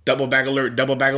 double bag alert, double bag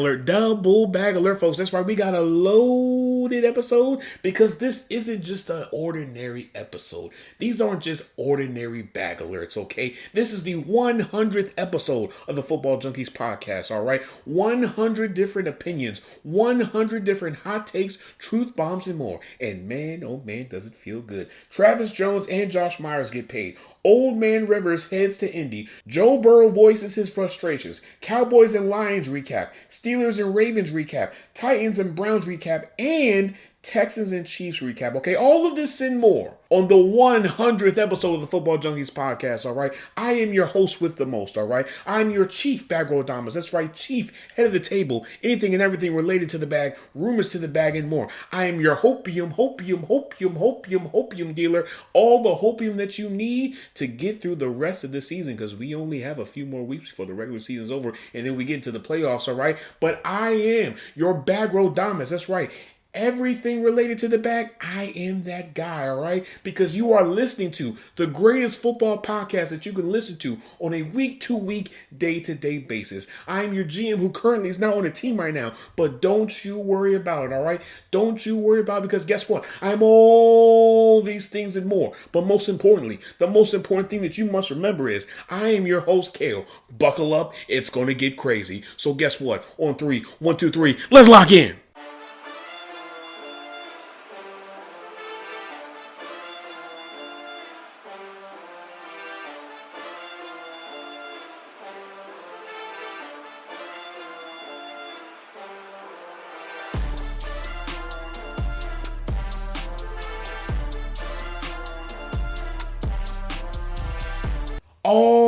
alert, folks. That's right. We got a loaded episode because this isn't just an ordinary episode. These aren't just ordinary bag alerts, okay? This is the 100th episode of the Football Junkies podcast, all right? 100 different opinions, 100 different hot takes, truth bombs, and more. And man, oh man, does it feel good. Travis Jones and Josh Myers get paid. Old Man Rivers heads to Indy. Joe Burrow voices his frustrations. Cowboys and Lions recap. Steelers and Ravens recap. Titans and Browns recap. And Texans and Chiefs recap. Okay, all of this and more on the 100th episode of the Football Junkies podcast, all right? I am your host with the most, all right? I'm your chief bag Damas. That's right, chief, head of the table, anything and everything related to the bag, rumors to the bag, and more. I am your hopium dealer. All the hopium that you need to get through the rest of the season, because we only have a few more weeks before the regular season's over, and then we get into the playoffs, all right? But I am your bag Damas. That's right. Everything related to the bag, I am that guy, all right? Because you are listening to the greatest football podcast that you can listen to on a week-to-week, day-to-day basis. I am your GM who currently is not on a team right now, but don't you worry about it, all right? Don't you worry about it, because guess what? I'm all these things and more. But most importantly, the most important thing that you must remember is I am your host, Kale. Buckle up, it's going to get crazy. So guess what? On three, 1, 2, 3, let's lock in. All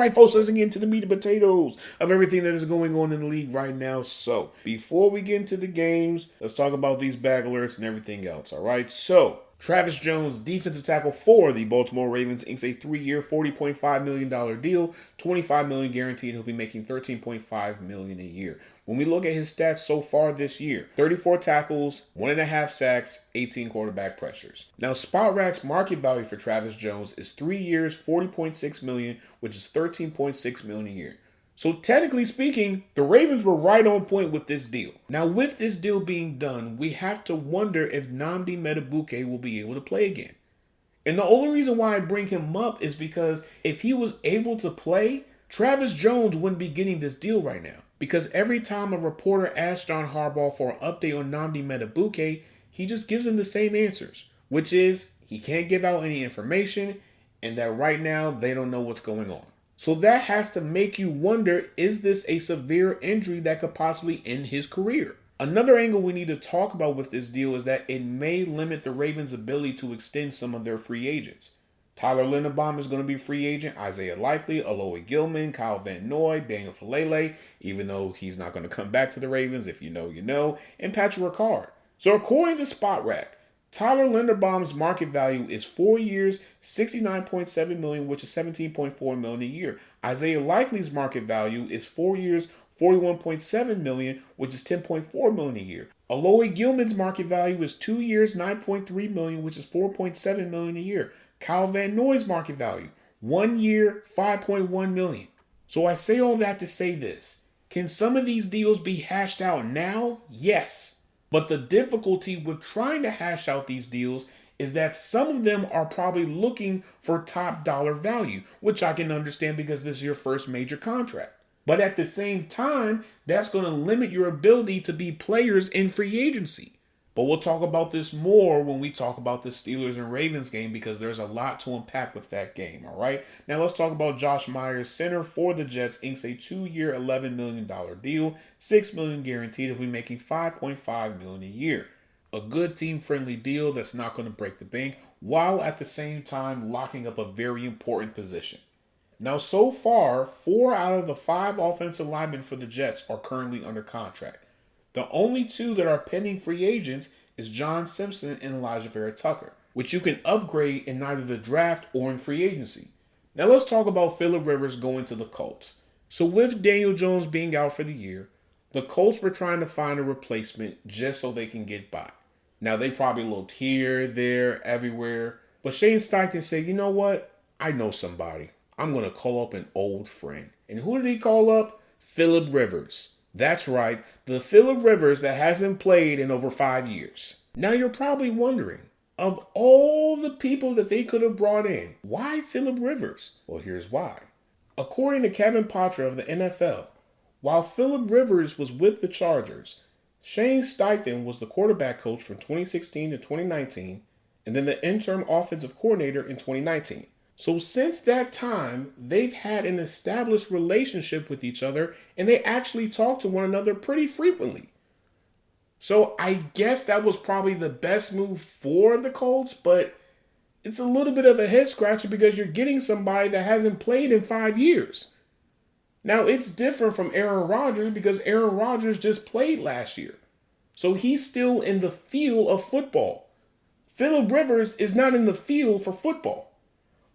right, folks, let's get into the meat and potatoes of everything that is going on in the league right now. So, before we get into the games, let's talk about these bag alerts and everything else, all right? So, Travis Jones, defensive tackle for the Baltimore Ravens, inks a 3-year, $40.5 million deal, $25 million guaranteed. He'll be making $13.5 million a year. When we look at his stats so far this year, 34 tackles, 1.5 sacks, 18 quarterback pressures. Now, SpotRack's market value for Travis Jones is 3 years, $40.6 million, which is $13.6 million a year. So technically speaking, the Ravens were right on point with this deal. Now, with this deal being done, we have to wonder if Nnamdi Madubuike will be able to play again. And the only reason why I bring him up is because if he was able to play, Travis Jones wouldn't be getting this deal right now. Because every time a reporter asks John Harbaugh for an update on Nnamdi Madubuike, he just gives them the same answers, which is he can't give out any information and that right now they don't know what's going on. So that has to make you wonder, is this a severe injury that could possibly end his career? Another angle we need to talk about with this deal is that it may limit the Ravens' ability to extend some of their free agents. Tyler Linderbaum is going to be a free agent, Isaiah Likely, Aloy Gilman, Kyle Van Noy, Daniel Falele, even though he's not going to come back to the Ravens, if you know, you know, and Patrick Ricard. So according to SpotRack, Tyler Linderbaum's market value is 4 years, $69.7 million, which is $17.4 million a year. Isaiah Likely's market value is 4 years, $41.7 million, which is $10.4 million a year. Aloy Gilman's market value is 2 years, $9.3 million, which is $4.7 million a year. Kyle Van Noy's market value, 1 year, $5.1 million. So I say all that to say this. Can some of these deals be hashed out now? Yes. But the difficulty with trying to hash out these deals is that some of them are probably looking for top dollar value, which I can understand because this is your first major contract. But at the same time, that's going to limit your ability to be players in free agency. But we'll talk about this more when we talk about the Steelers and Ravens game because there's a lot to unpack with that game, all right? Now let's talk about Josh Myers, center for the Jets, inks a 2-year, $11 million deal, $6 million guaranteed. He'll be making $5.5 million a year. A good team-friendly deal that's not going to break the bank, while at the same time locking up a very important position. Now, so far, 4 out of the 5 offensive linemen for the Jets are currently under contract. The only 2 that are pending free agents is John Simpson and Elijah Vera Tucker, which you can upgrade in either the draft or in free agency. Now let's talk about Phillip Rivers going to the Colts. So with Daniel Jones being out for the year, the Colts were trying to find a replacement just so they can get by. Now they probably looked here, there, everywhere, but Shane Steichen said, you know what? I know somebody. I'm going to call up an old friend. And who did he call up? Phillip Rivers. That's right, the Phillip Rivers that hasn't played in over 5 years. Now you're probably wondering, of all the people that they could have brought in, why Phillip Rivers? Well, here's why. According to Kevin Patra of the NFL, while Phillip Rivers was with the Chargers, Shane Steichen was the quarterback coach from 2016 to 2019, and then the interim offensive coordinator in 2019. So since that time, they've had an established relationship with each other, and they actually talk to one another pretty frequently. So I guess that was probably the best move for the Colts, but it's a little bit of a head scratcher because you're getting somebody that hasn't played in 5 years. Now, it's different from Aaron Rodgers because Aaron Rodgers just played last year. So he's still in the field of football. Phillip Rivers is not in the field for football.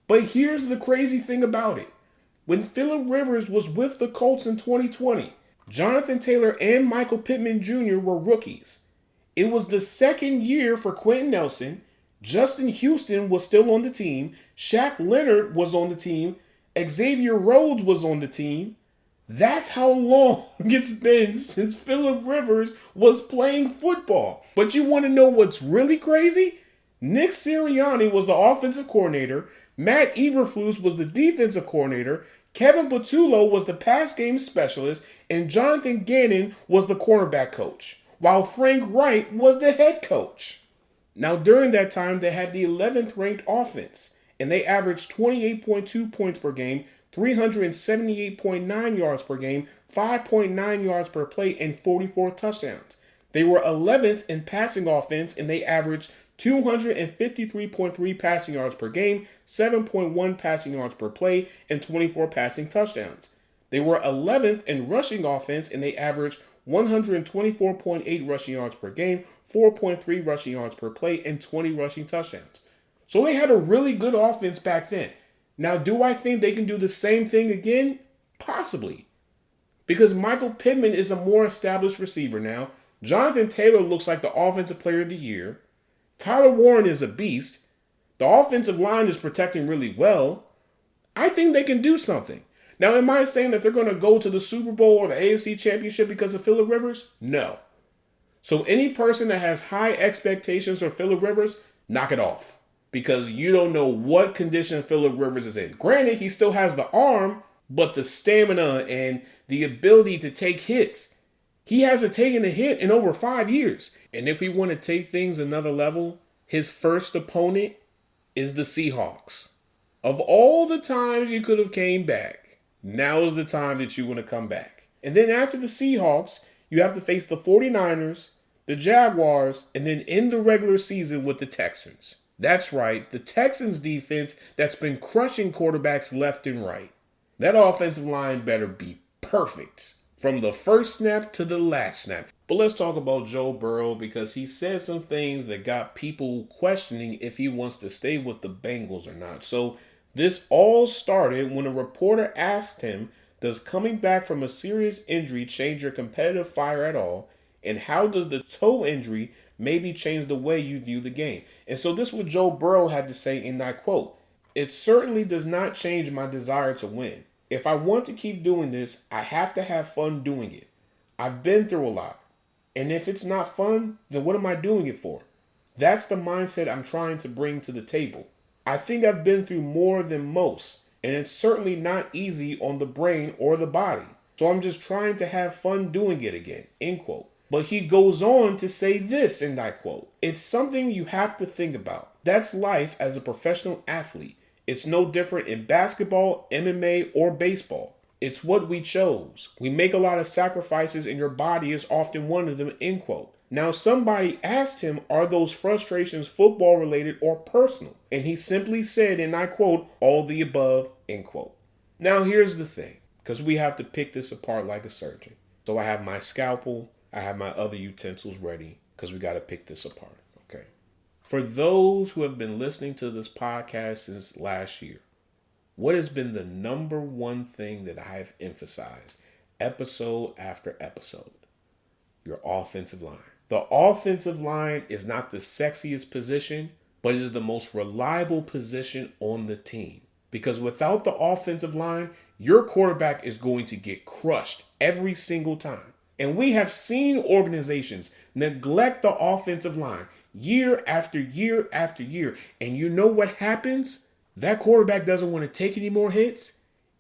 But here's the crazy thing about it. When Phillip Rivers was with the Colts in 2020, Jonathan Taylor and Michael Pittman Jr. were rookies. It was the second year for Quentin Nelson. Justin Houston was still on the team. Shaq Leonard was on the team. Xavier Rhodes was on the team. That's how long it's been since Phillip Rivers was playing football. But you want to know what's really crazy? Nick Sirianni was the offensive coordinator. Matt Eberflus was the defensive coordinator. Kevin Patullo was the pass game specialist. And Jonathan Gannon was the cornerback coach, while Frank Wright was the head coach. Now, during that time, they had the 11th ranked offense, and they averaged 28.2 points per game, 378.9 yards per game, 5.9 yards per play, and 44 touchdowns. They were 11th in passing offense, and they averaged 253.3 passing yards per game, 7.1 passing yards per play, and 24 passing touchdowns. They were 11th in rushing offense, and they averaged 124.8 rushing yards per game, 4.3 rushing yards per play, and 20 rushing touchdowns. So they had a really good offense back then. Now, do I think they can do the same thing again? Possibly. Because Michael Pittman is a more established receiver now. Jonathan Taylor looks like the offensive player of the year. Tyler Warren is a beast. The offensive line is protecting really well. I think they can do something. Now, am I saying that they're going to go to the Super Bowl or the AFC Championship because of Phillip Rivers? No. So any person that has high expectations for Phillip Rivers, knock it off. Because you don't know what condition Phillip Rivers is in. Granted, he still has the arm, but the stamina and the ability to take hits. He hasn't taken a hit in over 5 years. And if we want to take things another level, his first opponent is the Seahawks. Of all the times you could have came back, now is the time that you want to come back. And then after the Seahawks, you have to face the 49ers, the Jaguars, and then end the regular season with the Texans. That's right, the Texans defense that's been crushing quarterbacks left and right. That offensive line better be perfect from the first snap to the last snap. But let's talk about Joe Burrow because he said some things that got people questioning if he wants to stay with the Bengals or not. So this all started when a reporter asked him, does coming back from a serious injury change your competitive fire at all? And how does the toe injury maybe change the way you view the game? And so this is what Joe Burrow had to say, and I quote, "It certainly does not change my desire to win. If I want to keep doing this, I have to have fun doing it. I've been through a lot. And if it's not fun, then what am I doing it for? That's the mindset I'm trying to bring to the table. I think I've been through more than most, and it's certainly not easy on the brain or the body. So I'm just trying to have fun doing it again," end quote. But he goes on to say this, and I quote, "It's something you have to think about. That's life as a professional athlete. It's no different in basketball, MMA, or baseball. It's what we chose. We make a lot of sacrifices and your body is often one of them," end quote. Now somebody asked him, are those frustrations football related or personal? And he simply said, and I quote, "all the above," end quote. Now here's the thing, because we have to pick this apart like a surgeon. So I have my scalpel, I have my other utensils ready, because we got to pick this apart, okay? For those who have been listening to this podcast since last year, what has been the number one thing that I have emphasized episode after episode? Your offensive line. The offensive line is not the sexiest position, but it is the most reliable position on the team. Because without the offensive line, your quarterback is going to get crushed every single time. And we have seen organizations neglect the offensive line year after year after year. And you know what happens? That quarterback doesn't want to take any more hits,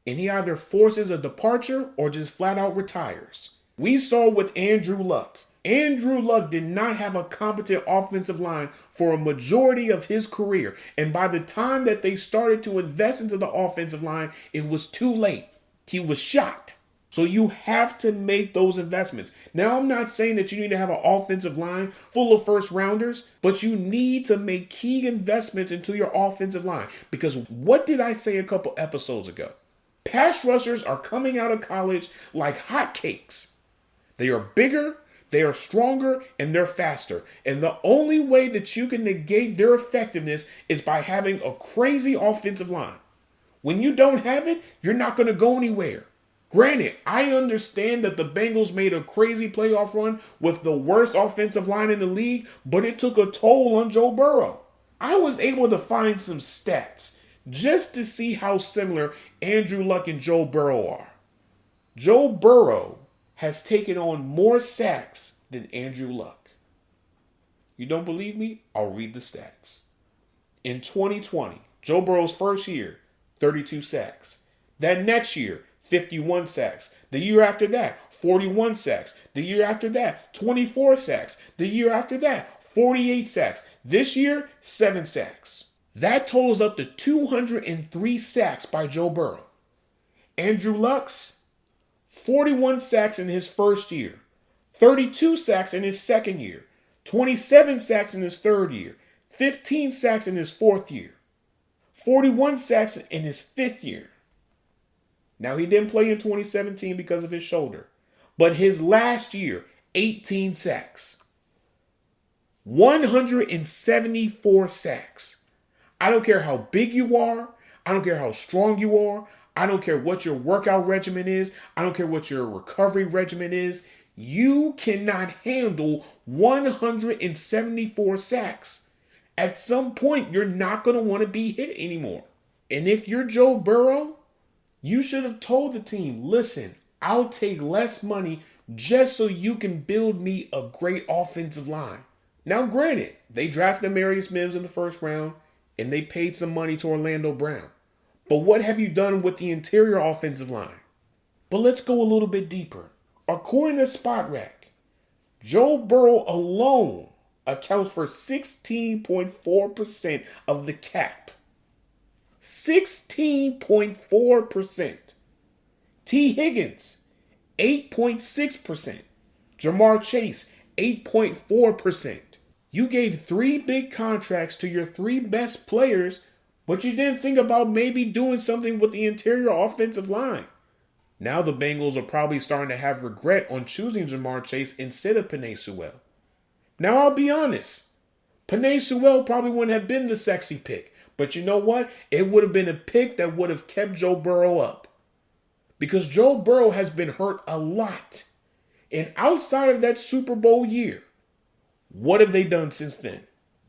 and he either forces a departure or just flat out retires. We saw with Andrew Luck. Andrew Luck did not have a competent offensive line for a majority of his career. And by the time that they started to invest into the offensive line, it was too late. He was shot. So you have to make those investments. Now, I'm not saying that you need to have an offensive line full of first rounders, but you need to make key investments into your offensive line. Because what did I say a couple episodes ago? Pass rushers are coming out of college like hotcakes. They are bigger, they are stronger, and they're faster. And the only way that you can negate their effectiveness is by having a crazy offensive line. When you don't have it, you're not going to go anywhere. Granted, I understand that the Bengals made a crazy playoff run with the worst offensive line in the league, but it took a toll on Joe Burrow. I was able to find some stats just to see how similar Andrew Luck and Joe Burrow are. Joe Burrow has taken on more sacks than Andrew Luck. You don't believe me? I'll read the stats. In 2020, Joe Burrow's first year, 32 sacks. That next year, 51 sacks. The year after that, 41 sacks. The year after that, 24 sacks. The year after that, 48 sacks. This year, 7 sacks. That totals up to 203 sacks by Joe Burrow. Andrew Luck's 41 sacks in his first year, 32 sacks in his second year, 27 sacks in his third year, 15 sacks in his fourth year, 41 sacks in his fifth year. Now, he didn't play in 2017 because of his shoulder, but his last year, 18 sacks. 174 sacks. I don't care how big you are. I don't care how strong you are. I don't care what your workout regimen is. I don't care what your recovery regimen is. You cannot handle 174 sacks. At some point, you're not going to want to be hit anymore. And if you're Joe Burrow, you should have told the team, listen, I'll take less money just so you can build me a great offensive line. Now, granted, they drafted Amarius Mims in the first round, and they paid some money to Orlando Brown. But what have you done with the interior offensive line? But let's go a little bit deeper. According to SpotRack, Joe Burrow alone accounts for 16.4% of the cap. 16.4%. T. Higgins, 8.6%. Jamar Chase, 8.4%. You gave 3 big contracts to your 3 best players, but you didn't think about maybe doing something with the interior offensive line. Now the Bengals are probably starting to have regret on choosing Jamar Chase instead of Penei Sewell. Now I'll be honest, Penei Sewell probably wouldn't have been the sexy pick. But you know what? It would have been a pick that would have kept Joe Burrow up. Because Joe Burrow has been hurt a lot. And outside of that Super Bowl year, what have they done since then?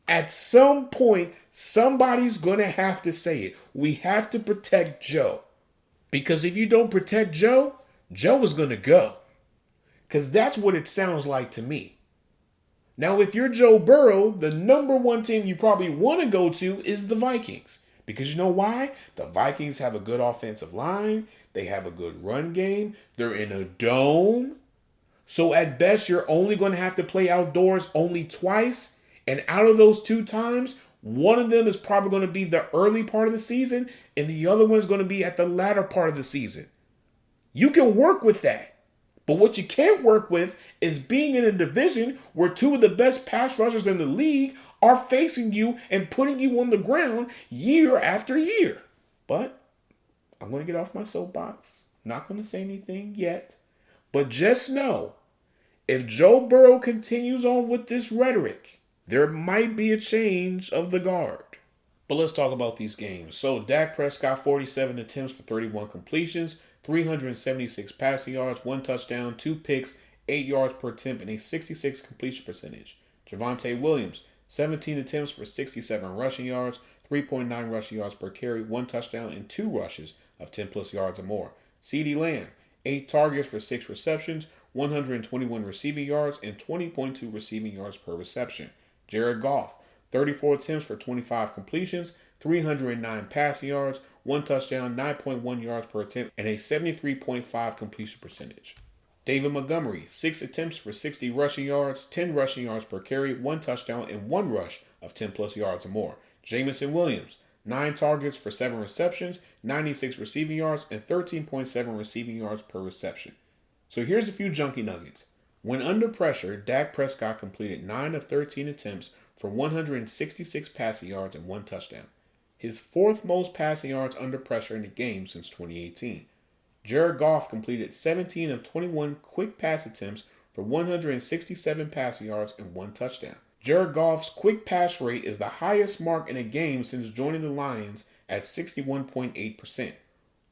At some point, somebody's going to have to say it. We have to protect Joe. Because if you don't protect Joe, Joe is going to go. Because that's what it sounds like to me. Now, if you're Joe Burrow, the number one team you probably want to go to is the Vikings. Because you know why? The Vikings have a good offensive line. They have a good run game. They're in a dome. So at best, you're only going to have to play outdoors only twice. And out of those 2 times, one of them is probably going to be the early part of the season, and the other one is going to be at the latter part of the season. You can work with that. But what you can't work with is being in a division where 2 of the best pass rushers in the league are facing you and putting you on the ground year after year. But I'm going to get off my soapbox. Not going to say anything yet. But just know, if Joe Burrow continues on with this rhetoric, there might be a change of the guard. But let's talk about these games. So Dak Prescott, 47 attempts for 31 completions, 376 passing yards, 1 touchdown, 2 picks, 8 yards per attempt, and a 66 completion percentage. Javonte Williams, 17 attempts for 67 rushing yards, 3.9 rushing yards per carry, 1 touchdown, and 2 rushes of 10 plus yards or more. CeeDee Lamb, 8 targets for 6 receptions, 121 receiving yards, and 20.2 receiving yards per reception. Jared Goff, 34 attempts for 25 completions, 309 passing yards, 1 touchdown, 9.1 yards per attempt, and a 73.5 completion percentage. David Montgomery, 6 attempts for 60 rushing yards, 10 rushing yards per carry, 1 touchdown, and 1 rush of 10 plus yards or more. Jameson Williams, 9 targets for 7 receptions, 96 receiving yards, and 13.7 receiving yards per reception. So here's a few junkie nuggets. When under pressure, Dak Prescott completed 9 of 13 attempts for 166 passing yards and 1 touchdown. His 4th most passing yards under pressure in a game since 2018. Jared Goff completed 17 of 21 quick pass attempts for 167 passing yards and 1 touchdown. Jared Goff's quick pass rate is the highest mark in a game since joining the Lions at 61.8%.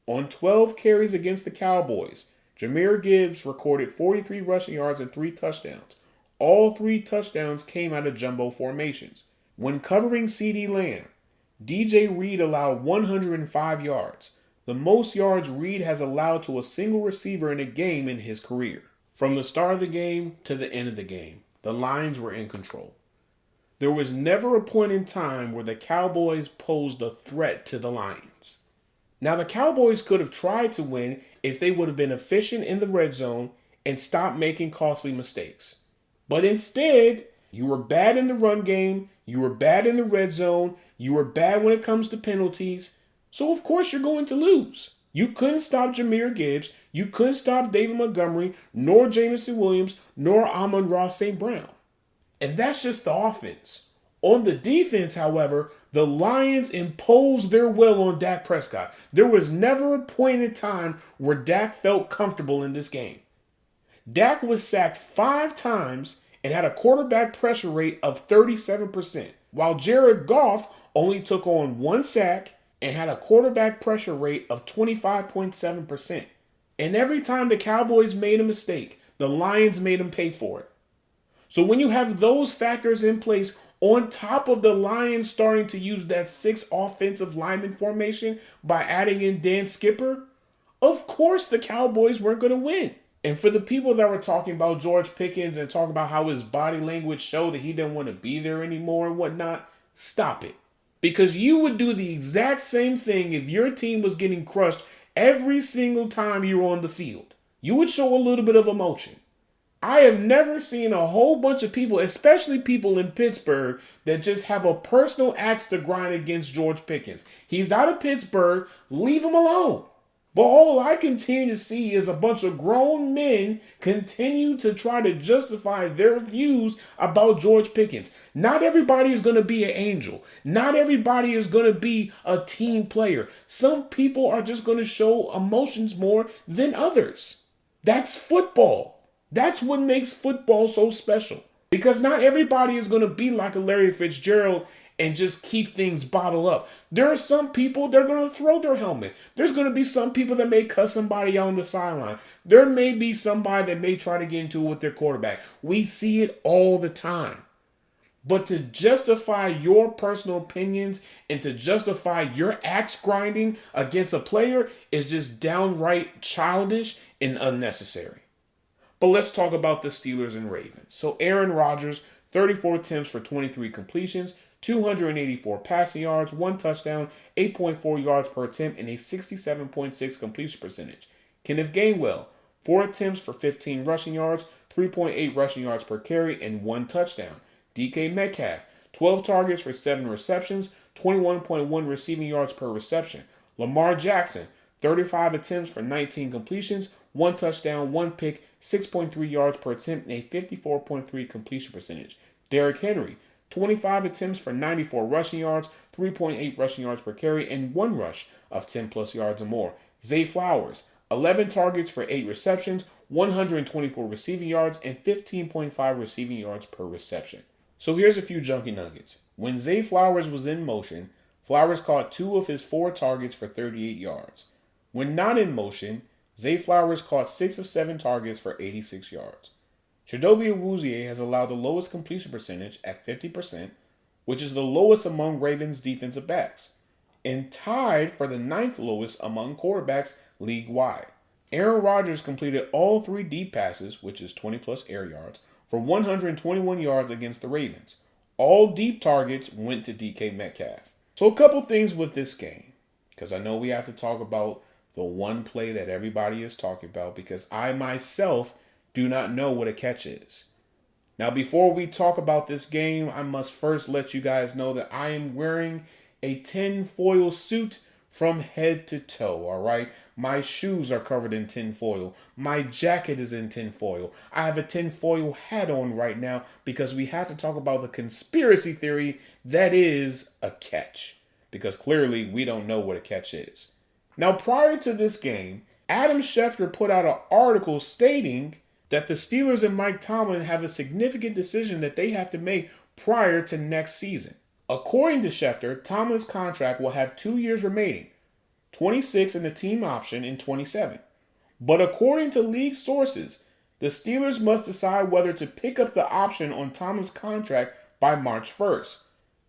On 12 carries against the Cowboys, Jahmyr Gibbs recorded 43 rushing yards and 3 touchdowns. All 3 touchdowns came out of jumbo formations. When covering CeeDee Lamb, DJ Reed allowed 105 yards, the most yards Reed has allowed to a single receiver in a game in his career. From the start of the game to the end of the game, the Lions were in control. There was never a point in time where the Cowboys posed a threat to the Lions. Now, the Cowboys could have tried to win if they would have been efficient in the red zone and stopped making costly mistakes. But instead, you were bad in the run game, you were bad in the red zone, you were bad when it comes to penalties, so of course you're going to lose. You couldn't stop Jahmyr Gibbs, you couldn't stop David Montgomery, nor Jameson Williams, nor Amon-Ra St. Brown. And that's just the offense. On the defense, however, the Lions imposed their will on Dak Prescott. There was never a point in time where Dak felt comfortable in this game. Dak was sacked 5 times and had a quarterback pressure rate of 37%, while Jared Goff only took on 1 sack and had a quarterback pressure rate of 25.7%. And every time the Cowboys made a mistake, the Lions made them pay for it. So when you have those factors in place, on top of the Lions starting to use that 6 offensive lineman formation by adding in Dan Skipper, of course the Cowboys weren't going to win. And for the people that were talking about George Pickens and talking about how his body language showed that he didn't want to be there anymore and whatnot, stop it. Because you would do the exact same thing if your team was getting crushed every single time you were on the field. You would show a little bit of emotion. I have never seen a whole bunch of people, especially people in Pittsburgh, that just have a personal axe to grind against George Pickens. He's out of Pittsburgh. Leave him alone. But all I continue to see is a bunch of grown men continue to try to justify their views about George Pickens. Not everybody is going to be an angel. Not everybody is going to be a team player. Some people are just going to show emotions more than others. That's football. That's what makes football so special. Because not everybody is going to be like a Larry Fitzgerald and just keep things bottled up. There are some people that are going to throw their helmet. There's going to be some people that may cuss somebody out on the sideline. There may be somebody that may try to get into it with their quarterback. We see it all the time. But to justify your personal opinions and to justify your axe grinding against a player is just downright childish and unnecessary. But let's talk about the Steelers and Ravens. So Aaron Rodgers, 34 attempts for 23 completions, 284 passing yards, 1 touchdown, 8.4 yards per attempt, and a 67.6 completion percentage. Kenneth Gainwell, 4 attempts for 15 rushing yards, 3.8 rushing yards per carry, and 1 touchdown. DK Metcalf, 12 targets for 7 receptions, 21.1 receiving yards per reception. Lamar Jackson, 35 attempts for 19 completions, 1 touchdown, 1 pick, 6.3 yards per attempt, and a 54.3 completion percentage. Derrick Henry, 25 attempts for 94 rushing yards, 3.8 rushing yards per carry, and 1 rush of 10 plus yards or more. Zay Flowers, 11 targets for 8 receptions, 124 receiving yards, and 15.5 receiving yards per reception. So here's a few junkie nuggets. When Zay Flowers was in motion, Flowers caught 2 of his 4 targets for 38 yards. When not in motion, Zay Flowers caught 6 of 7 targets for 86 yards. Chidobe Awuzie has allowed the lowest completion percentage at 50%, which is the lowest among Ravens defensive backs, and tied for the ninth lowest among quarterbacks league-wide. Aaron Rodgers completed all 3 deep passes, which is 20-plus air yards, for 121 yards against the Ravens. All deep targets went to DK Metcalf. So a couple things with this game, because I know we have to talk about the one play that everybody is talking about, because I myself do not know what a catch is. Now, before we talk about this game, I must first let you guys know that I am wearing a tinfoil suit from head to toe, all right? My shoes are covered in tinfoil. My jacket is in tinfoil. I have a tinfoil hat on right now because we have to talk about the conspiracy theory that is a catch, because clearly we don't know what a catch is. Now, prior to this game, Adam Schefter put out an article stating that the Steelers and Mike Tomlin have a significant decision that they have to make prior to next season. According to Schefter, Tomlin's contract will have 2 years remaining, 26 in the team option in 27. But according to league sources, the Steelers must decide whether to pick up the option on Tomlin's contract by March 1st.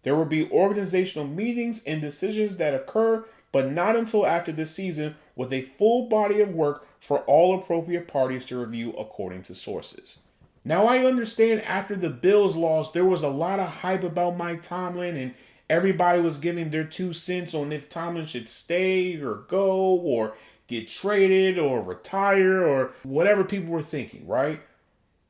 There will be organizational meetings and decisions that occur, but not until after this season, with a full body of work for all appropriate parties to review, according to sources. Now, I understand after the Bills lost, there was a lot of hype about Mike Tomlin, and everybody was giving their 2 cents on if Tomlin should stay or go or get traded or retire or whatever people were thinking, right?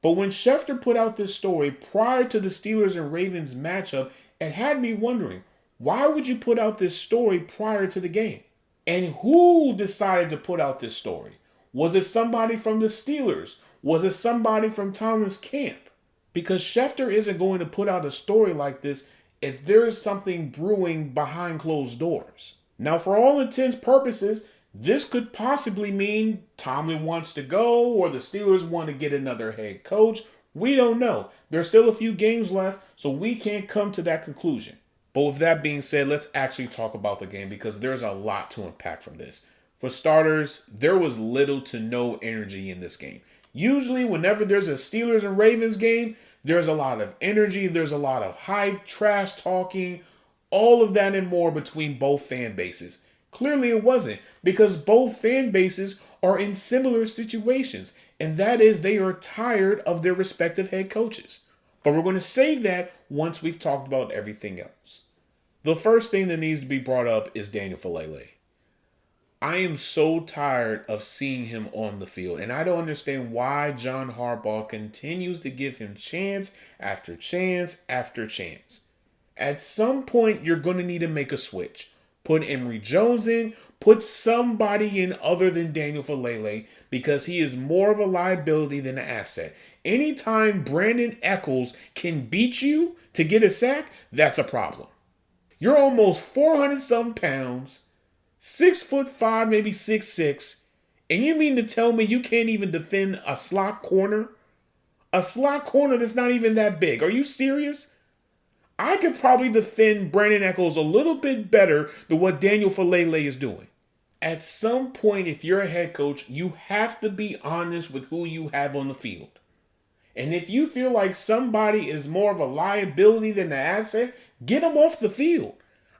But when Schefter put out this story prior to the Steelers and Ravens matchup, it had me wondering, why would you put out this story prior to the game? And who decided to put out this story? Was it somebody from the Steelers? Was it somebody from Tomlin's camp? Because Schefter isn't going to put out a story like this if there is something brewing behind closed doors. Now, for all intents and purposes, this could possibly mean Tomlin wants to go or the Steelers want to get another head coach. We don't know. There's still a few games left, so we can't come to that conclusion. But with that being said, let's actually talk about the game because there's a lot to unpack from this. For starters, there was little to no energy in this game. Usually, whenever there's a Steelers and Ravens game, there's a lot of energy, there's a lot of hype, trash talking, all of that and more between both fan bases. Clearly it wasn't, because both fan bases are in similar situations, and that is they are tired of their respective head coaches. But we're going to save that once we've talked about everything else. The first thing that needs to be brought up is Daniel Falele. I am so tired of seeing him on the field, and I don't understand why John Harbaugh continues to give him chance after chance after chance. At some point, you're going to need to make a switch. Put Emory Jones in, put somebody in other than Daniel Falele, because he is more of a liability than an asset. Anytime Brandon Echols can beat you to get a sack, that's a problem. You're almost 400-something pounds, 6'5", maybe 6'6", and you mean to tell me you can't even defend a slot corner? A slot corner that's not even that big. Are you serious? I could probably defend Brandon Echols a little bit better than what Daniel Falele is doing. At some point, if you're a head coach, you have to be honest with who you have on the field. And if you feel like somebody is more of a liability than an asset, get them off the field.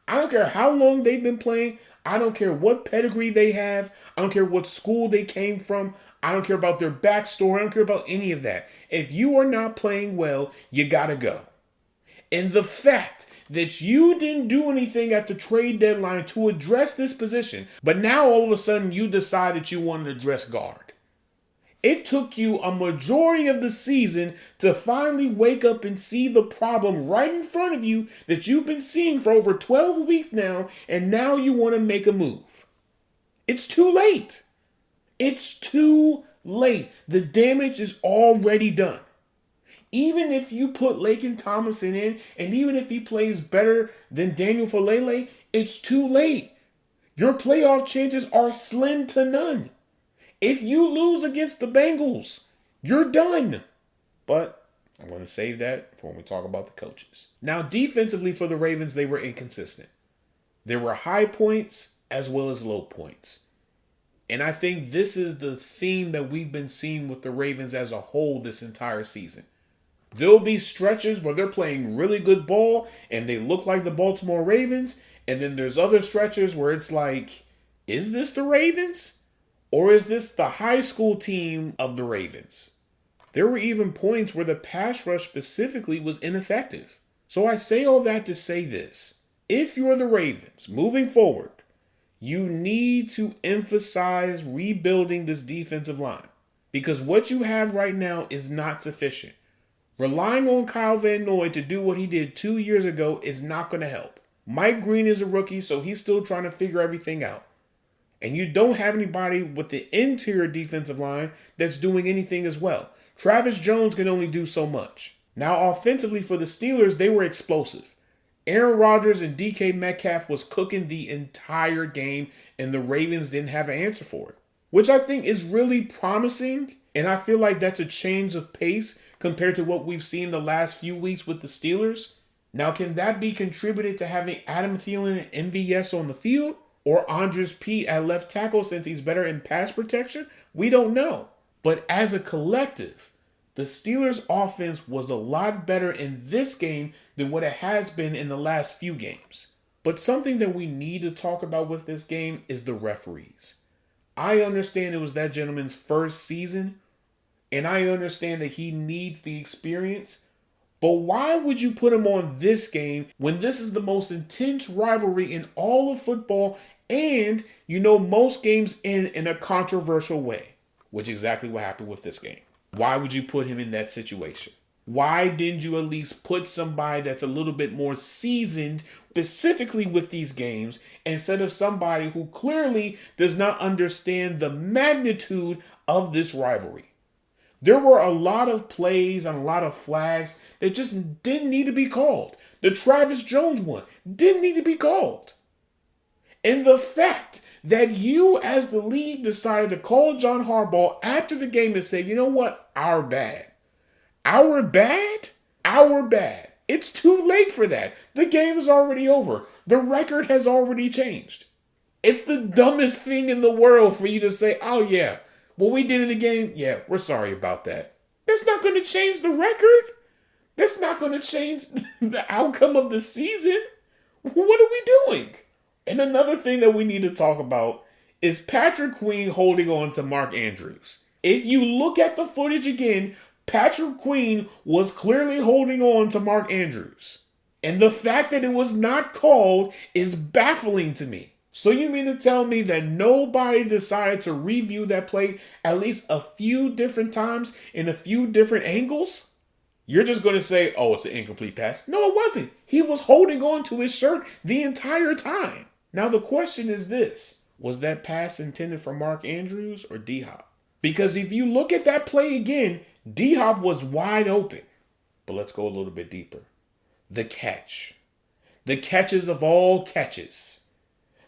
I don't care how long they've been playing. I don't care what pedigree they have. I don't care what school they came from. I don't care about their backstory. I don't care about any of that. If you are not playing well, you gotta go. And the fact that you didn't do anything at the trade deadline to address this position, but now all of a sudden you decide that you want to address guard. It took you a majority of the season to finally wake up and see the problem right in front of you that you've been seeing for over 12 weeks now, and now you want to make a move. It's too late. It's too late. The damage is already done. Even if you put Laken Tomlinson in, and even if he plays better than Daniel Falele, it's too late. Your playoff chances are slim to none. If you lose against the Bengals, you're done. But I'm going to save that for when we talk about the coaches. Now, defensively for the Ravens, they were inconsistent. There were high points as well as low points. And I think this is the theme that we've been seeing with the Ravens as a whole this entire season. There'll be stretches where they're playing really good ball and they look like the Baltimore Ravens. And then there's other stretches where it's like, is this the Ravens? Or is this the high school team of the Ravens? There were even points where the pass rush specifically was ineffective. So I say all that to say this. If you're the Ravens, moving forward, you need to emphasize rebuilding this defensive line. Because what you have right now is not sufficient. Relying on Kyle Van Noy to do what he did 2 years ago is not going to help. Mike Green is a rookie, so he's still trying to figure everything out. And you don't have anybody with the interior defensive line that's doing anything as well. Travis Jones can only do so much. Now, offensively for the Steelers, they were explosive. Aaron Rodgers and DK Metcalf was cooking the entire game, and the Ravens didn't have an answer for it, which I think is really promising, and I feel like that's a change of pace compared to what we've seen the last few weeks with the Steelers. Now, can that be contributed to having Adam Thielen and MVS on the field, or Andres Pete at left tackle since he's better in pass protection? We don't know. But as a collective, the Steelers' offense was a lot better in this game than what it has been in the last few games. But something that we need to talk about with this game is the referees. I understand it was that gentleman's first season, and I understand that he needs the experience. But why would you put him on this game when this is the most intense rivalry in all of football, and you know most games end in a controversial way? Which is exactly what happened with this game. Why would you put him in that situation? Why didn't you at least put somebody that's a little bit more seasoned specifically with these games instead of somebody who clearly does not understand the magnitude of this rivalry? There were a lot of plays and a lot of flags that just didn't need to be called. The Travis Jones one didn't need to be called. And the fact that you as the league decided to call John Harbaugh after the game and say, you know what, our bad. Our bad? Our bad. It's too late for that. The game is already over. The record has already changed. It's the dumbest thing in the world for you to say, oh yeah, what we did in the game, yeah, we're sorry about that. That's not going to change the record. That's not going to change the outcome of the season. What are we doing? And another thing that we need to talk about is Patrick Queen holding on to Mark Andrews. If you look at the footage again, Patrick Queen was clearly holding on to Mark Andrews. And the fact that it was not called is baffling to me. So you mean to tell me that nobody decided to review that play at least a few different times in a few different angles? You're just going to say, oh, it's an incomplete pass. No, it wasn't. He was holding on to his shirt the entire time. Now, the question is this. Was that pass intended for Mark Andrews or D-Hop? Because if you look at that play again, D-Hop was wide open. But let's go a little bit deeper. The catch. The catches of all catches.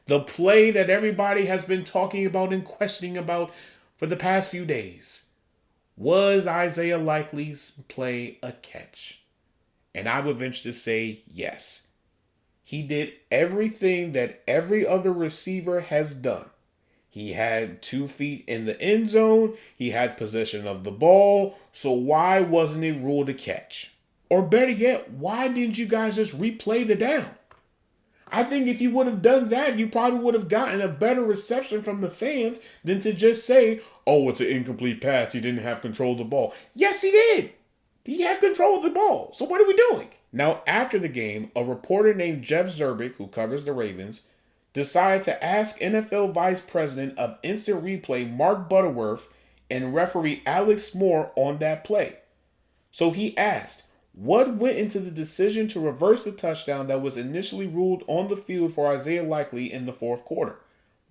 The play that everybody has been talking about and questioning about for the past few days. Was Isaiah Likely's play a catch? And I would venture to say yes. He did everything that every other receiver has done. He had 2 feet in the end zone. He had possession of the ball. So why wasn't it ruled a catch? Or better yet, why didn't you guys just replay the down? I think if you would have done that, you probably would have gotten a better reception from the fans than to just say, oh, it's an incomplete pass. He didn't have control of the ball. Yes, he did. He had control of the ball. So what are we doing? Now, after the game, a reporter named Jeff Zerbick, who covers the Ravens, decided to ask NFL Vice President of Instant Replay Mark Butterworth and referee Alex Moore on that play. So he asked, what went into the decision to reverse the touchdown that was initially ruled on the field for Isaiah Likely in the fourth quarter?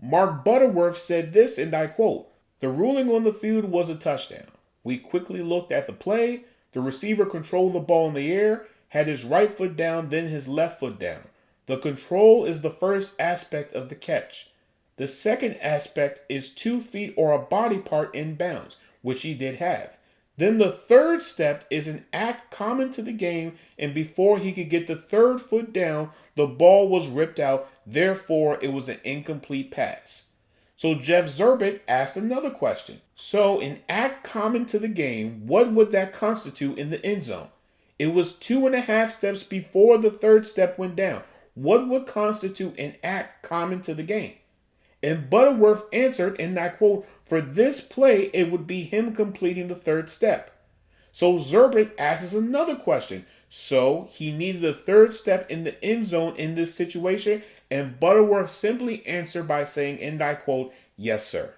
Mark Butterworth said this, and I quote, the ruling on the field was a touchdown. We quickly looked at the play. The receiver controlled the ball in the air, had his right foot down, then his left foot down. The control is the first aspect of the catch. The second aspect is 2 feet or a body part in bounds, which he did have. Then the third step is an act common to the game, and before he could get the third foot down, the ball was ripped out. Therefore, it was an incomplete pass. So Jeff Zerbick asked another question. So an act common to the game, what would that constitute in the end zone? It was 2.5 steps before the third step went down. What would constitute an act common to the game? And Butterworth answered, and I quote, for this play, it would be him completing the third step. So Zerbert asks another question. So he needed a third step in the end zone in this situation, and Butterworth simply answered by saying, and I quote, yes, sir.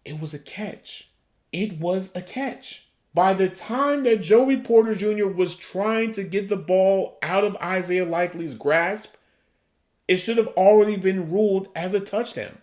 It was a catch. It was a catch. By the time that Joey Porter Jr. was trying to get the ball out of Isaiah Likely's grasp, it should have already been ruled as a touchdown.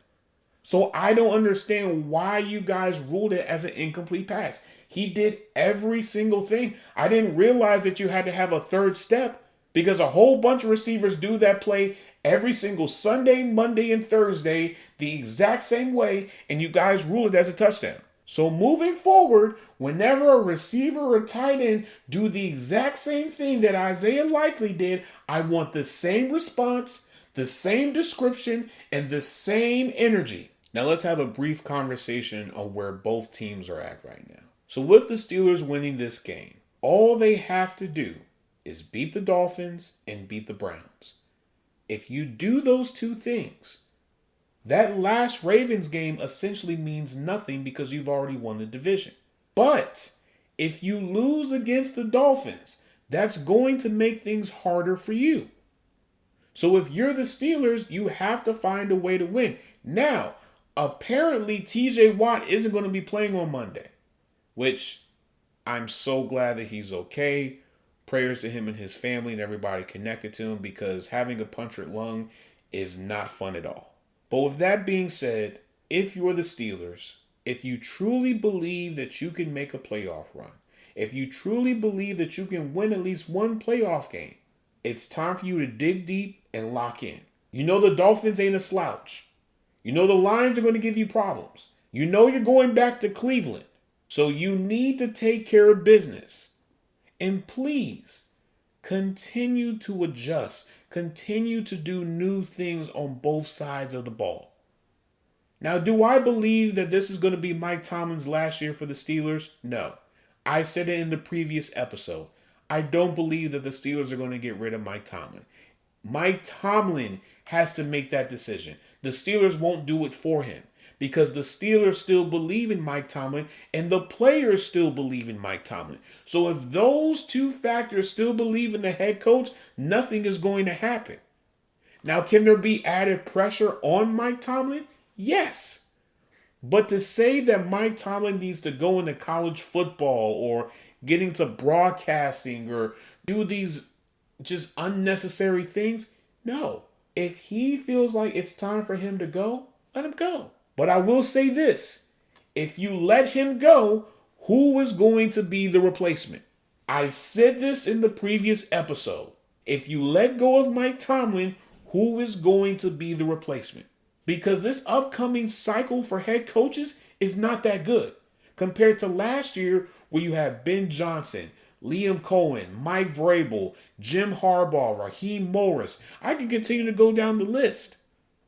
So I don't understand why you guys ruled it as an incomplete pass. He did every single thing. I didn't realize that you had to have a third step because a whole bunch of receivers do that play every single Sunday, Monday, and Thursday the exact same way, and you guys ruled it as a touchdown. So moving forward, whenever a receiver or tight end do the exact same thing that Isaiah Likely did, I want the same response, the same description, and the same energy. Now let's have a brief conversation on where both teams are at right now. So with the Steelers winning this game, all they have to do is beat the Dolphins and beat the Browns. If you do those two things, that last Ravens game essentially means nothing because you've already won the division. But if you lose against the Dolphins, that's going to make things harder for you. So if you're the Steelers, you have to find a way to win. Now, apparently TJ Watt isn't going to be playing on Monday, which I'm so glad that he's okay. Prayers to him and his family and everybody connected to him, because having a punctured lung is not fun at all. But with that being said, if you're the Steelers, if you truly believe that you can make a playoff run, if you truly believe that you can win at least one playoff game, it's time for you to dig deep and lock in. You know the Dolphins ain't a slouch. You know the Lions are going to give you problems. You know you're going back to Cleveland. So you need to take care of business. And please, continue to adjust. Continue to do new things on both sides of the ball. Now, do I believe that this is going to be Mike Tomlin's last year for the Steelers? No. I said it in the previous episode. I don't believe that the Steelers are going to get rid of Mike Tomlin. Mike Tomlin has to make that decision. The Steelers won't do it for him because the Steelers still believe in Mike Tomlin and the players still believe in Mike Tomlin. So if those two factors still believe in the head coach, nothing is going to happen. Now, can there be added pressure on Mike Tomlin? Yes. But to say that Mike Tomlin needs to go into college football or get into broadcasting or do these just unnecessary things, no. If he feels like it's time for him to go, let him go. But I will say this, if you let him go, who is going to be the replacement? I said this in the previous episode. If you let go of Mike Tomlin, who is going to be the replacement? Because this upcoming cycle for head coaches is not that good compared to last year where you have Ben Johnson, Liam Cohen, Mike Vrabel, Jim Harbaugh, Raheem Morris. I can continue to go down the list.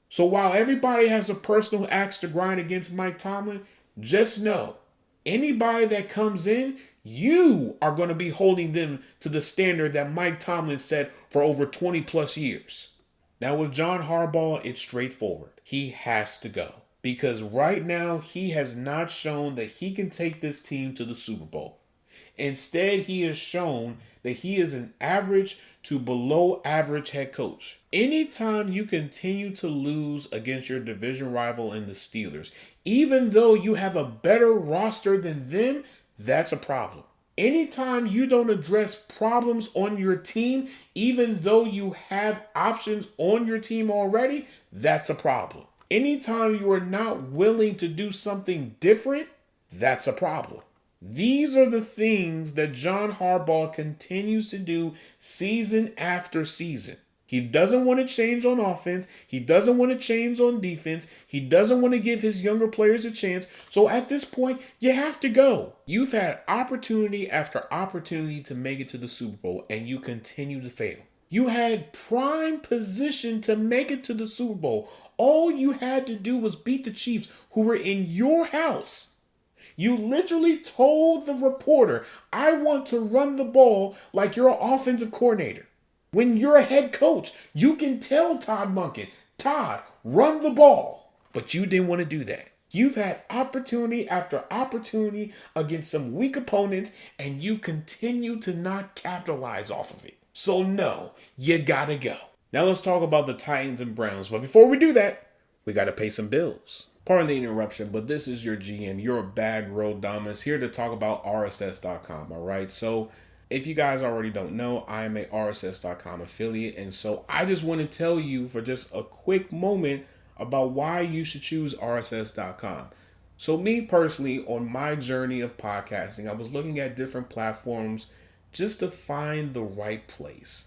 So while everybody has a personal axe to grind against Mike Tomlin, just know, anybody that comes in, you are going to be holding them to the standard that Mike Tomlin set for over 20 plus years. Now with John Harbaugh, it's straightforward. He has to go. Because right now, he has not shown that he can take this team to the Super Bowl. Instead, he has shown that he is an average to below average head coach. Anytime you continue to lose against your division rival in the Steelers, even though you have a better roster than them, that's a problem. Anytime you don't address problems on your team, even though you have options on your team already, that's a problem. Anytime you are not willing to do something different, that's a problem. These are the things that John Harbaugh continues to do season after season. He doesn't want to change on offense. He doesn't want to change on defense. He doesn't want to give his younger players a chance. So at this point, you have to go. You've had opportunity after opportunity to make it to the Super Bowl, and you continue to fail. You had prime position to make it to the Super Bowl. All you had to do was beat the Chiefs, who were in your house. You literally told the reporter, I want to run the ball like you're an offensive coordinator. When you're a head coach, you can tell Todd Monken, Todd, run the ball. But you didn't want to do that. You've had opportunity after opportunity against some weak opponents, and you continue to not capitalize off of it. So no, you gotta go. Now let's talk about the Titans and Browns. But before we do that, we gotta pay some bills. Pardon the interruption, but this is your GM, your Bag Road Dominus, here to talk about RSS.com, all right? So if you guys already don't know, I am a RSS.com affiliate, and so I just want to tell you for just a quick moment about why you should choose RSS.com. So me personally, on my journey of podcasting, I was looking at different platforms just to find the right place.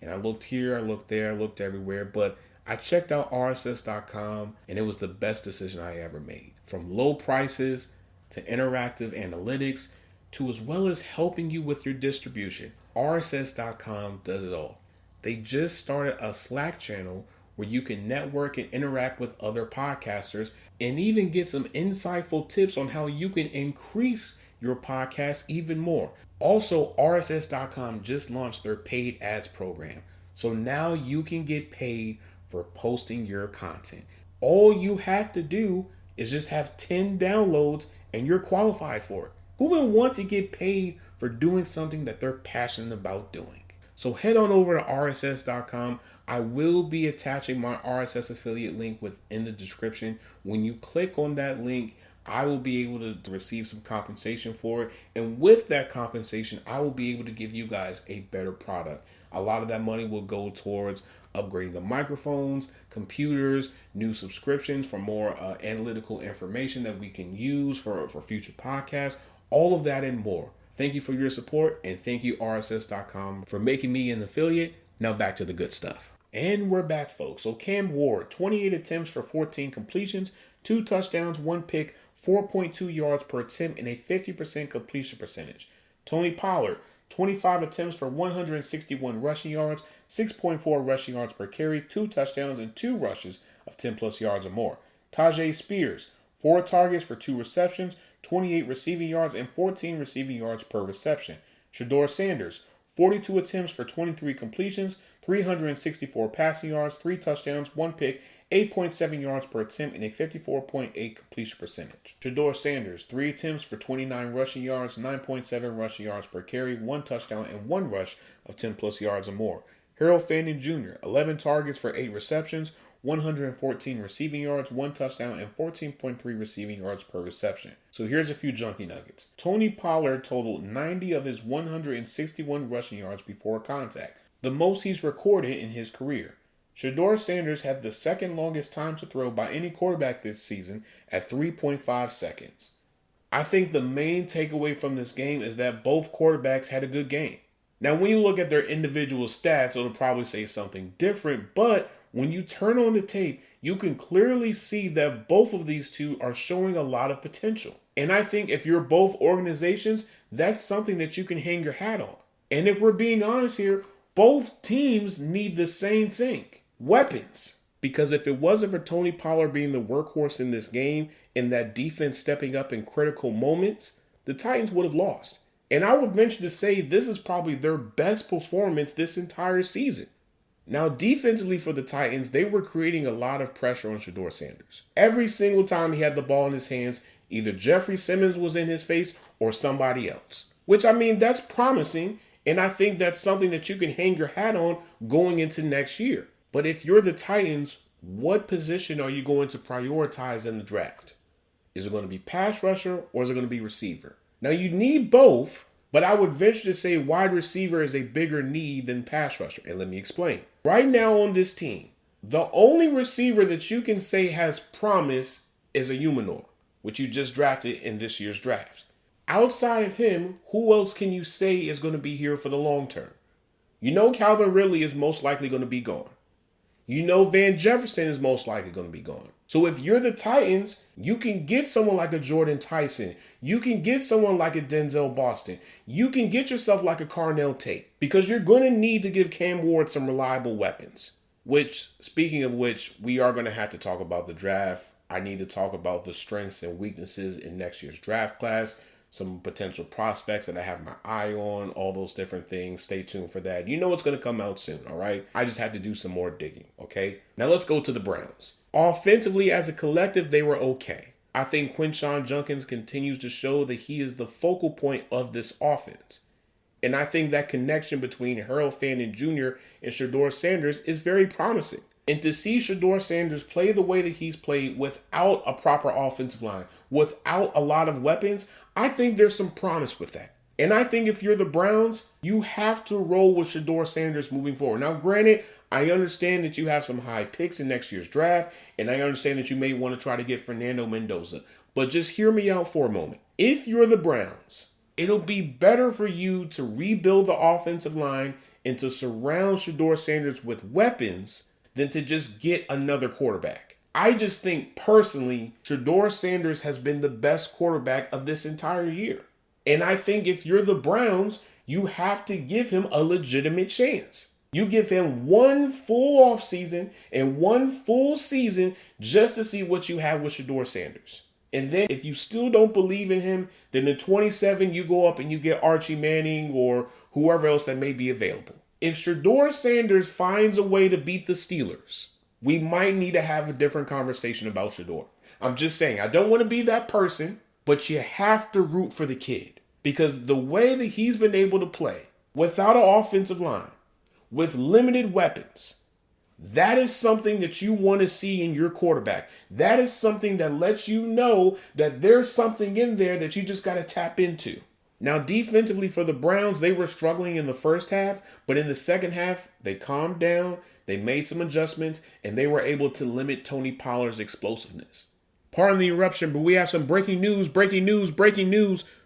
And I looked here, I looked there, I looked everywhere, but I checked out RSS.com, and it was the best decision I ever made. From low prices to interactive analytics to as well as helping you with your distribution. RSS.com does it all. They just started a Slack channel where you can network and interact with other podcasters and even get some insightful tips on how you can increase your podcast even more. Also, RSS.com just launched their paid ads program. So now you can get paid for posting your content. All you have to do is just have 10 downloads and you're qualified for it. Who would want to get paid for doing something that they're passionate about doing? So head on over to RSS.com. I will be attaching my RSS affiliate link within the description. When you click on that link, I will be able to receive some compensation for it. And with that compensation, I will be able to give you guys a better product. A lot of that money will go towards upgrading the microphones, computers, new subscriptions for more analytical information that we can use for future podcasts, all of that and more. Thank you for your support, and thank you RSS.com for making me an affiliate. Now back to the good stuff. And we're back, folks. So Cam Ward, 28 attempts for 14 completions, 2 touchdowns, 1 pick, 4.2 yards per attempt, and a 50% completion percentage. Tony Pollard, 25 attempts for 161 rushing yards, 6.4 rushing yards per carry, 2 touchdowns, and 2 rushes of 10 plus yards or more. Tajay Spears, 4 targets for 2 receptions, 28 receiving yards, and 14 receiving yards per reception. Shedeur Sanders, 42 attempts for 23 completions, 364 passing yards, 3 touchdowns, 1 pick, 8.7 yards per attempt, and a 54.8 completion percentage. Shedeur Sanders, 3 attempts for 29 rushing yards, 9.7 rushing yards per carry, 1 touchdown, and 1 rush of 10 plus yards or more. Harold Fanning Jr., 11 targets for 8 receptions, 114 receiving yards, 1 touchdown, and 14.3 receiving yards per reception. So here's a few junkie nuggets. Tony Pollard totaled 90 of his 161 rushing yards before contact, the most he's recorded in his career. Shedeur Sanders had the second longest time to throw by any quarterback this season at 3.5 seconds. I think the main takeaway from this game is that both quarterbacks had a good game. Now, when you look at their individual stats, it'll probably say something different, but when you turn on the tape, you can clearly see that both of these two are showing a lot of potential. And I think if you're both organizations, that's something that you can hang your hat on. And if we're being honest here, both teams need the same thing. Weapons. Because if it wasn't for Tony Pollard being the workhorse in this game and that defense stepping up in critical moments, the Titans would have lost. And I would venture to say this is probably their best performance this entire season. Now, defensively for the Titans, they were creating a lot of pressure on Shedeur Sanders. Every single time he had the ball in his hands, either Jeffrey Simmons was in his face or somebody else. Which, I mean, that's promising, and I think that's something that you can hang your hat on going into next year. But if you're the Titans, what position are you going to prioritize in the draft? Is it going to be pass rusher or is it going to be receiver? Now, you need both, but I would venture to say wide receiver is a bigger need than pass rusher. And let me explain. Right now on this team, the only receiver that you can say has promise is a humanoid, which you just drafted in this year's draft. Outside of him, who else can you say is going to be here for the long term? You know Calvin Ridley is most likely going to be gone. You know Van Jefferson is most likely going to be gone. So if you're the Titans, you can get someone like a Jordan Tyson. You can get someone like a Denzel Boston. You can get yourself like a Carnell Tate because you're going to need to give Cam Ward some reliable weapons. Which, speaking of which, we are going to have to talk about the draft I need to talk about the strengths and weaknesses in next year's draft class, some potential prospects that I have my eye on, all those different things. Stay tuned for that. You know it's going to come out soon, all right? I just have to do some more digging, okay? Now let's go to the Browns. Offensively, as a collective, they were okay. I think Quinshon Judkins continues to show that he is the focal point of this offense. And I think that connection between Harold Fannin Jr. and Shedeur Sanders is very promising. And to see Shedeur Sanders play the way that he's played without a proper offensive line, without a lot of weapons, I think there's some promise with that. And I think if you're the Browns, you have to roll with Shedeur Sanders moving forward. Now, granted, I understand that you have some high picks in next year's draft, and I understand that you may want to try to get Fernando Mendoza. But just hear me out for a moment. If you're the Browns, it'll be better for you to rebuild the offensive line and to surround Shedeur Sanders with weapons than to just get another quarterback. I just think personally, Shedeur Sanders has been the best quarterback of this entire year. And I think if you're the Browns, you have to give him a legitimate chance. You give him one full offseason and one full season just to see what you have with Shedeur Sanders. And then if you still don't believe in him, then in 27, you go up and you get Archie Manning or whoever else that may be available. If Shedeur Sanders finds a way to beat the Steelers, we might need to have a different conversation about Shedeur. I'm just saying, I don't want to be that person, but you have to root for the kid. Because the way that he's been able to play without an offensive line, with limited weapons, that is something that you want to see in your quarterback. That is something that lets you know that there's something in there that you just got to tap into. Now, defensively for the Browns, they were struggling in the first half, but in the second half, they calmed down, they made some adjustments, and they were able to limit Tony Pollard's explosiveness. Pardon the interruption, but we have some breaking news.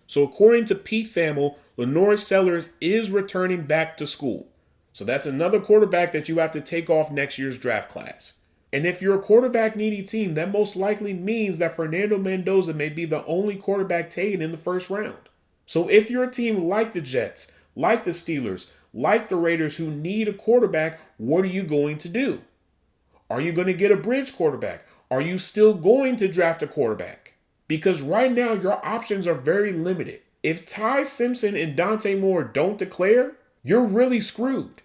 So according to Pete Thamel, Lenore Sellers is returning back to school. So that's another quarterback that you have to take off next year's draft class. And if you're a quarterback needy team, that most likely means that Fernando Mendoza may be the only quarterback taken in the first round. So if you're a team like the Jets, like the Steelers, like the Raiders who need a quarterback, what are you going to do? Are you going to get a bridge quarterback? Are you still going to draft a quarterback? Because right now your options are very limited. If Ty Simpson and Dante Moore don't declare, you're really screwed.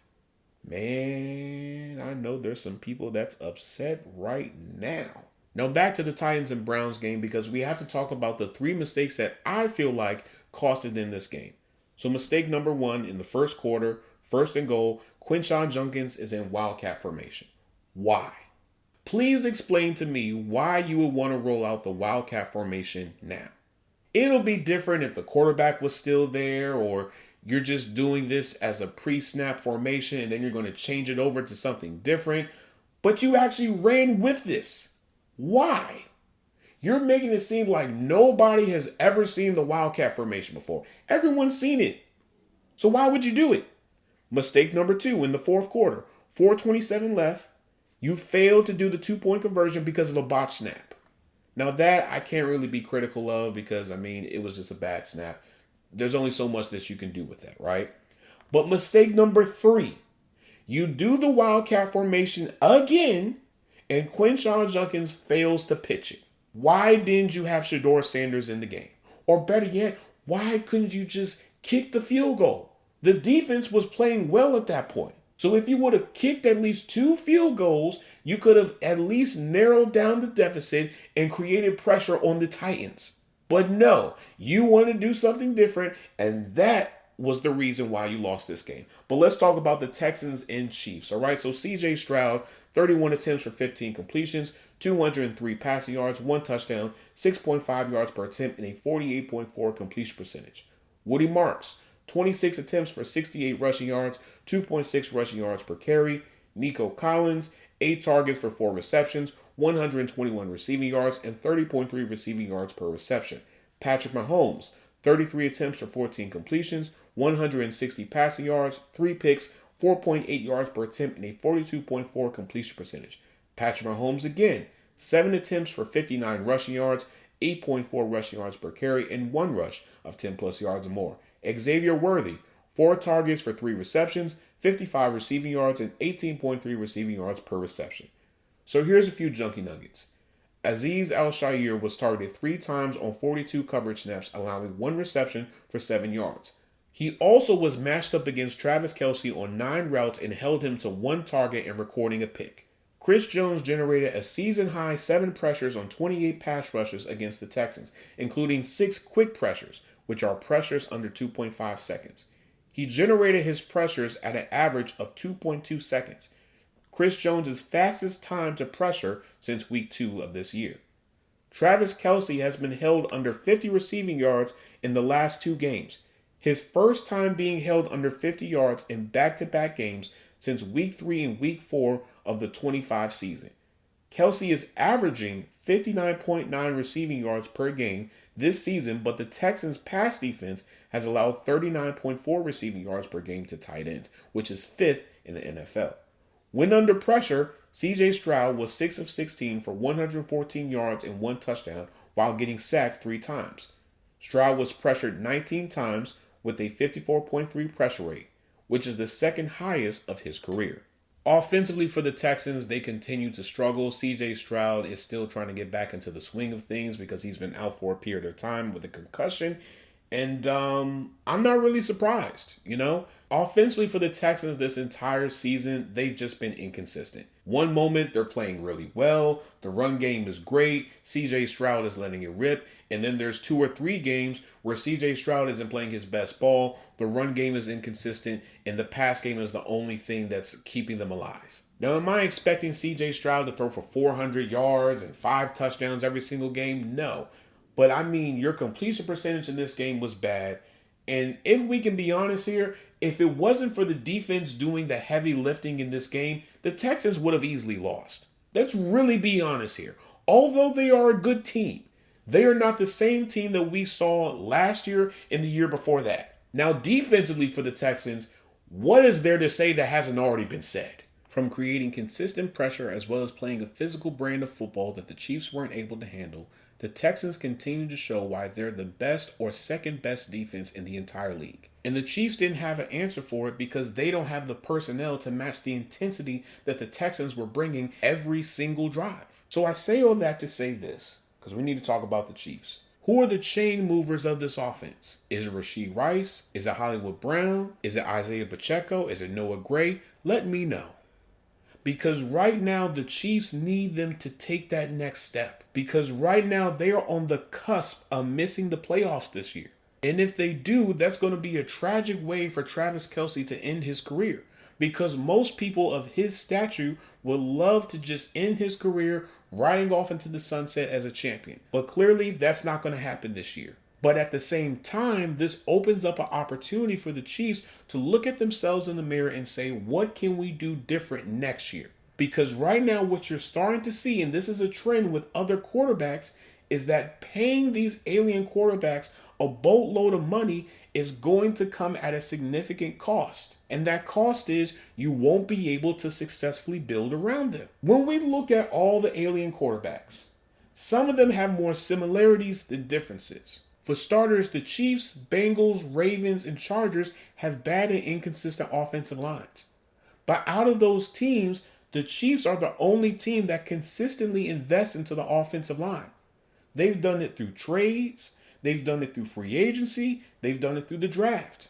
Man, I know there's some people that's upset right now. Now back to the Titans and Browns game, because we have to talk about the three mistakes that I feel like costed them this game. So mistake number one in the first quarter, 1st and goal, Quinshon Judkins is in Wildcat formation. Why? Please explain to me why you would want to roll out the Wildcat formation now. It'll be different if the quarterback was still there, or you're just doing this as a pre-snap formation and then you're going to change it over to something different. But you actually ran with this. Why? You're making it seem like nobody has ever seen the Wildcat formation before. Everyone's seen it. So why would you do it? Mistake number 2 in the 4th quarter. 4:27 left. You failed to do the 2-point conversion because of a botched snap. Now that I can't really be critical of, because it was just a bad snap. There's only so much that you can do with that, right? But mistake number 3. You do the Wildcat formation again, and Quinshon Judkins fails to pitch it. Why didn't you have Shedeur Sanders in the game? Or better yet, why couldn't you just kick the field goal? The defense was playing well at that point. So if you would have kicked at least 2 field goals, you could have at least narrowed down the deficit and created pressure on the Titans. But no, you want to do something different, and that was the reason why you lost this game. But let's talk about the Texans and Chiefs, all right? So C.J. Stroud, 31 attempts for 15 completions, 203 passing yards, 1 touchdown, 6.5 yards per attempt, and a 48.4 completion percentage. Woody Marks, 26 attempts for 68 rushing yards, 2.6 rushing yards per carry. Nico Collins, 8 targets for 4 receptions, 121 receiving yards, and 30.3 receiving yards per reception. Patrick Mahomes, 33 attempts for 14 completions, 160 passing yards, 3 picks, 4.8 yards per attempt, and a 42.4 completion percentage. Patrick Mahomes again, 7 attempts for 59 rushing yards, 8.4 rushing yards per carry, and 1 rush of 10 plus yards or more. Xavier Worthy, 4 targets for 3 receptions, 55 receiving yards, and 18.3 receiving yards per reception. So here's a few junkie nuggets. Azeez Al-Shaair was targeted 3 times on 42 coverage snaps, allowing 1 reception for 7 yards. He also was matched up against Travis Kelce on 9 routes and held him to 1 target and recording a pick. Chris Jones generated a season-high 7 pressures on 28 pass rushes against the Texans, including 6 quick pressures, which are pressures under 2.5 seconds. He generated his pressures at an average of 2.2 seconds. Chris Jones' fastest time to pressure since week 2 of this year. Travis Kelce has been held under 50 receiving yards in the last 2 games. His first time being held under 50 yards in back-to-back games since week 3 and week 4 of the 25 season. Kelce is averaging 59.9 receiving yards per game this season, but the Texans' pass defense has allowed 39.4 receiving yards per game to tight ends, which is 5th in the NFL. When under pressure, C.J. Stroud was 6 of 16 for 114 yards and 1 touchdown while getting sacked 3 times. Stroud was pressured 19 times with a 54.3 pressure rate, which is the second highest of his career. Offensively for the Texans, they continue to struggle. C.J. Stroud is still trying to get back into the swing of things because he's been out for a period of time with a concussion. And I'm not really surprised, Offensively for the Texans this entire season, they've just been inconsistent. One moment they're playing really well, the run game is great, CJ Stroud is letting it rip, and then there's 2 or 3 games where CJ Stroud isn't playing his best ball, the run game is inconsistent, and the pass game is the only thing that's keeping them alive. Now, am I expecting CJ Stroud to throw for 400 yards and 5 touchdowns every single game? No. But I mean, your completion percentage in this game was bad. And if we can be honest here, if it wasn't for the defense doing the heavy lifting in this game, the Texans would have easily lost. Let's really be honest here. Although they are a good team, they are not the same team that we saw last year and the year before that. Now, defensively for the Texans, what is there to say that hasn't already been said? From creating consistent pressure as well as playing a physical brand of football that the Chiefs weren't able to handle, the Texans continue to show why they're the best or second best defense in the entire league. And the Chiefs didn't have an answer for it because they don't have the personnel to match the intensity that the Texans were bringing every single drive. So I say all that to say this, because we need to talk about the Chiefs. Who are the chain movers of this offense? Is it Rashee Rice? Is it Hollywood Brown? Is it Isaiah Pacheco? Is it Noah Gray? Let me know. Because right now, the Chiefs need them to take that next step. Because right now, they are on the cusp of missing the playoffs this year. And if they do, that's going to be a tragic way for Travis Kelce to end his career. Because most people of his stature would love to just end his career riding off into the sunset as a champion. But clearly, that's not going to happen this year. But at the same time, this opens up an opportunity for the Chiefs to look at themselves in the mirror and say, what can we do different next year? Because right now, what you're starting to see, and this is a trend with other quarterbacks, is that paying these alien quarterbacks a boatload of money is going to come at a significant cost. And that cost is you won't be able to successfully build around them. When we look at all the alien quarterbacks, some of them have more similarities than differences. For starters, the Chiefs, Bengals, Ravens, and Chargers have bad and inconsistent offensive lines. But out of those teams, the Chiefs are the only team that consistently invests into the offensive line. They've done it through trades, they've done it through free agency, they've done it through the draft.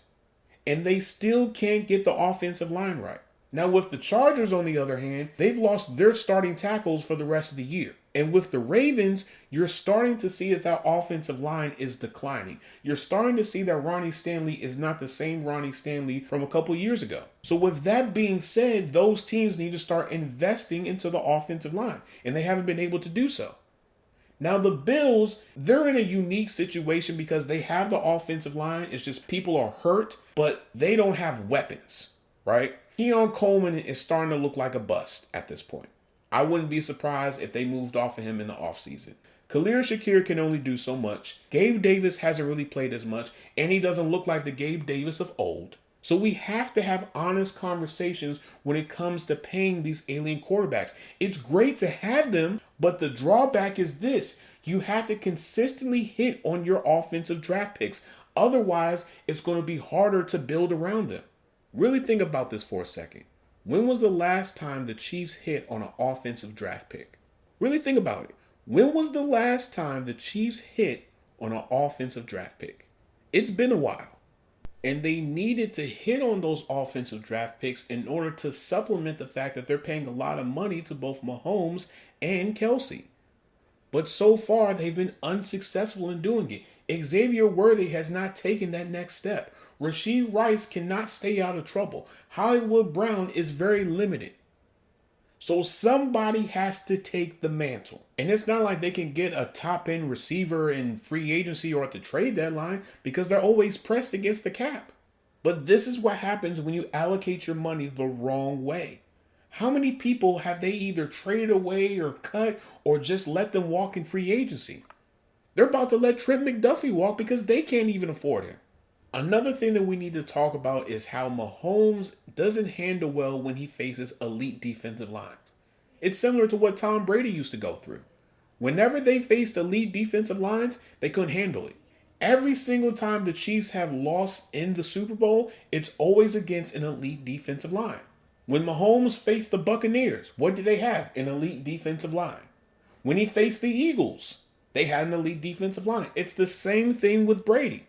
And they still can't get the offensive line right. Now with the Chargers, on the other hand, they've lost their starting tackles for the rest of the year. And with the Ravens, you're starting to see that offensive line is declining. You're starting to see that Ronnie Stanley is not the same Ronnie Stanley from a couple years ago. So with that being said, those teams need to start investing into the offensive line. And they haven't been able to do so. Now the Bills, they're in a unique situation because they have the offensive line. It's just people are hurt, but they don't have weapons, right? Keon Coleman is starting to look like a bust at this point. I wouldn't be surprised if they moved off of him in the offseason. Khalil Shakir can only do so much. Gabe Davis hasn't really played as much, and he doesn't look like the Gabe Davis of old. So we have to have honest conversations when it comes to paying these alien quarterbacks. It's great to have them, but the drawback is this. You have to consistently hit on your offensive draft picks. Otherwise, it's going to be harder to build around them. Really think about this for a second. When was the last time the Chiefs hit on an offensive draft pick? Really think about it. When was the last time the Chiefs hit on an offensive draft pick? It's been a while. And they needed to hit on those offensive draft picks in order to supplement the fact that they're paying a lot of money to both Mahomes and Kelsey. But so far, they've been unsuccessful in doing it. Xavier Worthy has not taken that next step. Rashee Rice cannot stay out of trouble. Hollywood Brown is very limited. So somebody has to take the mantle. And it's not like they can get a top-end receiver in free agency or at the trade deadline because they're always pressed against the cap. But this is what happens when you allocate your money the wrong way. How many people have they either traded away or cut or just let them walk in free agency? They're about to let Trent McDuffie walk because they can't even afford him. Another thing that we need to talk about is how Mahomes doesn't handle well when he faces elite defensive lines. It's similar to what Tom Brady used to go through. Whenever they faced elite defensive lines, they couldn't handle it. Every single time the Chiefs have lost in the Super Bowl, it's always against an elite defensive line. When Mahomes faced the Buccaneers, what did they have? An elite defensive line. When he faced the Eagles, they had an elite defensive line. It's the same thing with Brady.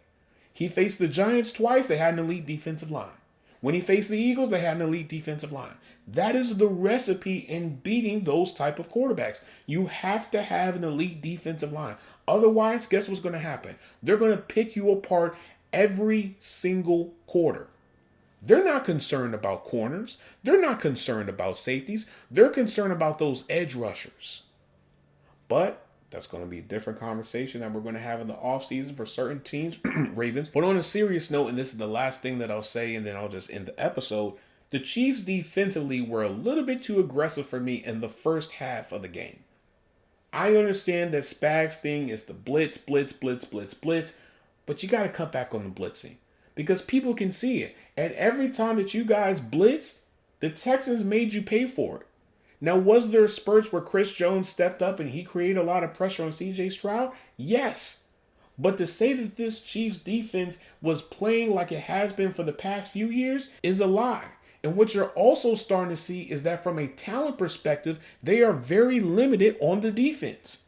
He faced the Giants twice, they had an elite defensive line. When he faced the Eagles, they had an elite defensive line. That is the recipe in beating those type of quarterbacks. You have to have an elite defensive line. Otherwise, guess what's going to happen? They're going to pick you apart every single quarter. They're not concerned about corners. They're not concerned about safeties. They're concerned about those edge rushers. But that's going to be a different conversation that we're going to have in the offseason for certain teams, Ravens. But on a serious note, and this is the last thing that I'll say, and then I'll just end the episode, the Chiefs defensively were a little bit too aggressive for me in the first half of the game. I understand that Spags' thing is the blitz, but you got to cut back on the blitzing because people can see it. And every time that you guys blitzed, the Texans made you pay for it. Now, was there spurts where Chris Jones stepped up and he created a lot of pressure on C.J. Stroud? Yes. But to say that this Chiefs defense was playing like it has been for the past few years is a lie. And what you're also starting to see is that from a talent perspective, they are very limited on the defense.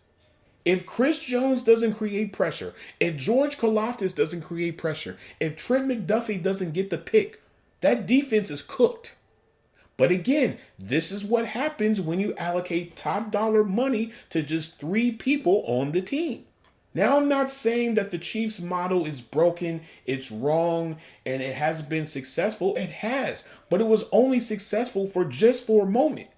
If Chris Jones doesn't create pressure, if George Karlaftis doesn't create pressure, if Trent McDuffie doesn't get the pick, that defense is cooked. But again, this is what happens when you allocate top dollar money to just 3 people on the team. Now, I'm not saying that the Chiefs model is broken, it's wrong, and it hasn't been successful. It has, but it was only successful for a moment.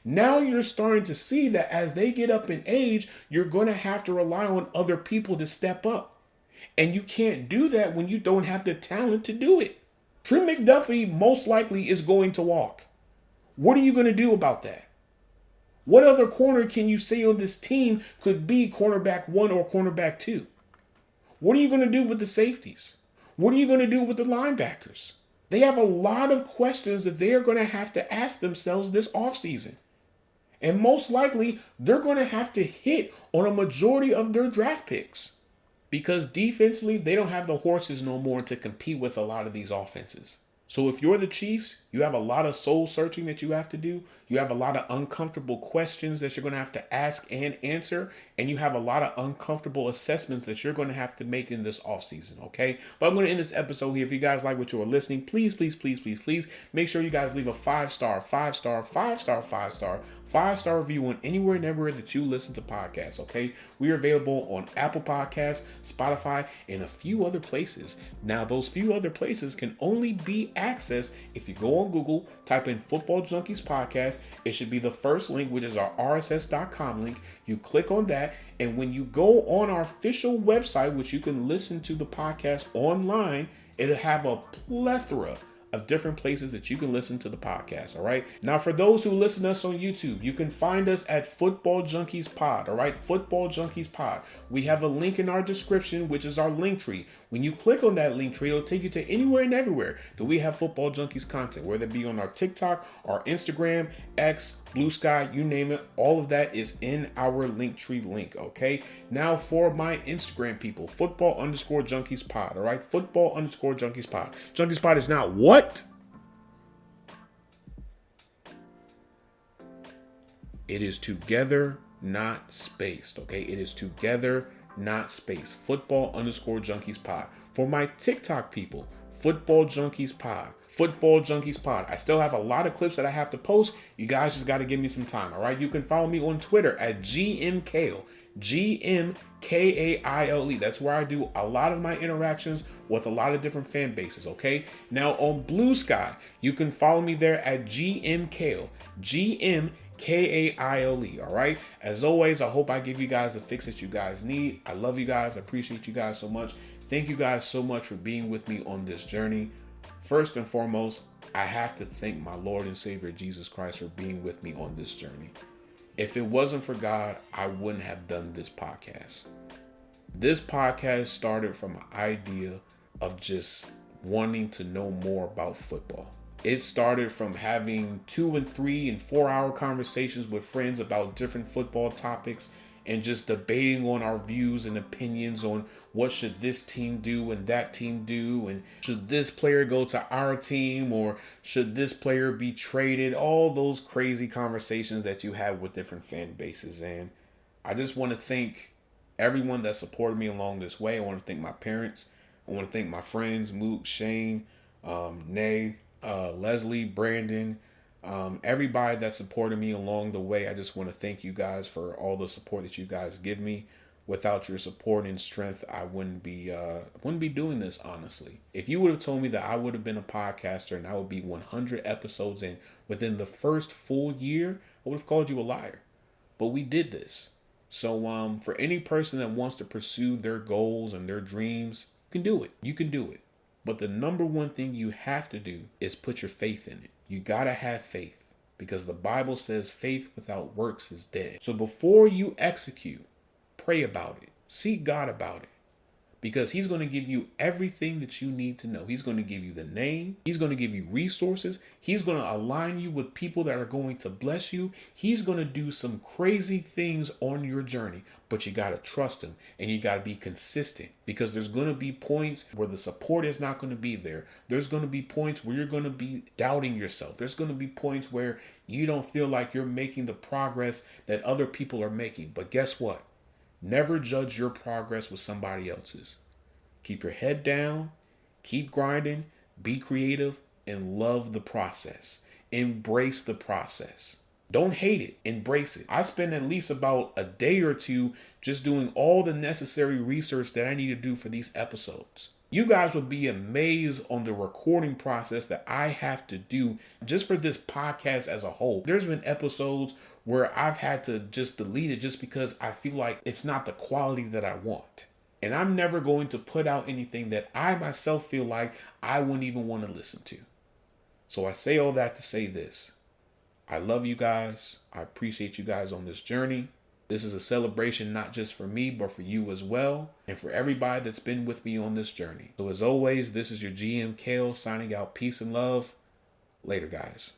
Now you're starting to see that as they get up in age, you're going to have to rely on other people to step up. And you can't do that when you don't have the talent to do it. Trent McDuffie most likely is going to walk. What are you going to do about that? What other corner can you say on this team could be cornerback 1 or cornerback 2? What are you going to do with the safeties? What are you going to do with the linebackers? They have a lot of questions that they are going to have to ask themselves this offseason. And most likely, they're going to have to hit on a majority of their draft picks. Because defensively, they don't have the horses no more to compete with a lot of these offenses. So if you're the Chiefs, you have a lot of soul searching that you have to do. You have a lot of uncomfortable questions that you're going to have to ask and answer. And you have a lot of uncomfortable assessments that you're going to have to make in this offseason, okay? But I'm going to end this episode here. If you guys like what you are listening, please make sure you guys leave a 5-star review on anywhere and everywhere that you listen to podcasts, okay? We are available on Apple Podcasts, Spotify, and a few other places. Now, those few other places can only be accessed if you go on Google, type in Football Junkies Podcast. It should be the first link, which is our RSS.com link. You click on that, and when you go on our official website, which you can listen to the podcast online, it'll have a plethora of different places that you can listen to the podcast, all right? Now, for those who listen to us on YouTube, you can find us at Football Junkies Pod, all right? Football Junkies Pod. We have a link in our description, which is our link tree. When you click on that link tree, it'll take you to anywhere and everywhere that we have Football Junkies content, whether it be on our TikTok, our Instagram, X, Blue Sky, you name it. All of that is in our link tree link, okay? Now for my Instagram people, Football_Junkies Pod, all right? Football_Junkies Pod. Junkies Pod is now what? It is together not spaced. Okay, it is together, not spaced. Football_Junkies pod. For my TikTok people, Football Junkies pod. Football Junkies pod. I still have a lot of clips that I have to post. You guys just got to give me some time. All right. You can follow me on Twitter at GMKale. GMKAILE. That's where I do a lot of my interactions with a lot of different fan bases. Okay. Now on Blue Sky, you can follow me there at GMKale. GMKAILE. All right. As always, I hope I give you guys the fix that you guys need. I love you guys. I appreciate you guys so much. Thank you guys so much for being with me on this journey. First and foremost, I have to thank my Lord and Savior Jesus Christ for being with me on this journey. If it wasn't for God, I wouldn't have done this podcast. This podcast started from an idea of just wanting to know more about football. It started from having 2 and 3 and 4 hour conversations with friends about different football topics and just debating on our views and opinions on what should this team do and that team do, and should this player go to our team or should this player be traded, all those crazy conversations that you have with different fan bases. And I just want to thank everyone that supported me along this way. I want to thank my parents. I want to thank my friends, Mook, Shane, Nay, Leslie, Brandon, everybody that supported me along the way. I just want to thank you guys for all the support that you guys give me. Without your support and strength, I wouldn't be doing this, honestly. If you would have told me that I would have been a podcaster and I would be 100 episodes in within the first full year, I would have called you a liar. But we did this. So for any person that wants to pursue their goals and their dreams, you can do it. You can do it. But the number one thing you have to do is put your faith in it. You got to have faith, because the Bible says faith without works is dead. So before you execute, pray about it. Seek God about it, because he's going to give you everything that you need to know. He's going to give you the name. He's going to give you resources. He's going to align you with people that are going to bless you. He's going to do some crazy things on your journey, but you got to trust him and you got to be consistent, because there's going to be points where the support is not going to be there. There's going to be points where you're going to be doubting yourself. There's going to be points where you don't feel like you're making the progress that other people are making. But guess what? Never judge your progress with somebody else's. Keep your head down, keep grinding, be creative, and love the process. Embrace the process. Don't hate it, embrace it. I spend at least about a day or two just doing all the necessary research that I need to do for these episodes. You guys would be amazed on the recording process that I have to do just for this podcast as a whole. There's been episodes where I've had to just delete it just because I feel like it's not the quality that I want. And I'm never going to put out anything that I myself feel like I wouldn't even want to listen to. So I say all that to say this. I love you guys. I appreciate you guys on this journey. This is a celebration not just for me, but for you as well, and for everybody that's been with me on this journey. So as always, this is your GM Kale signing out. Peace and love. Later, guys.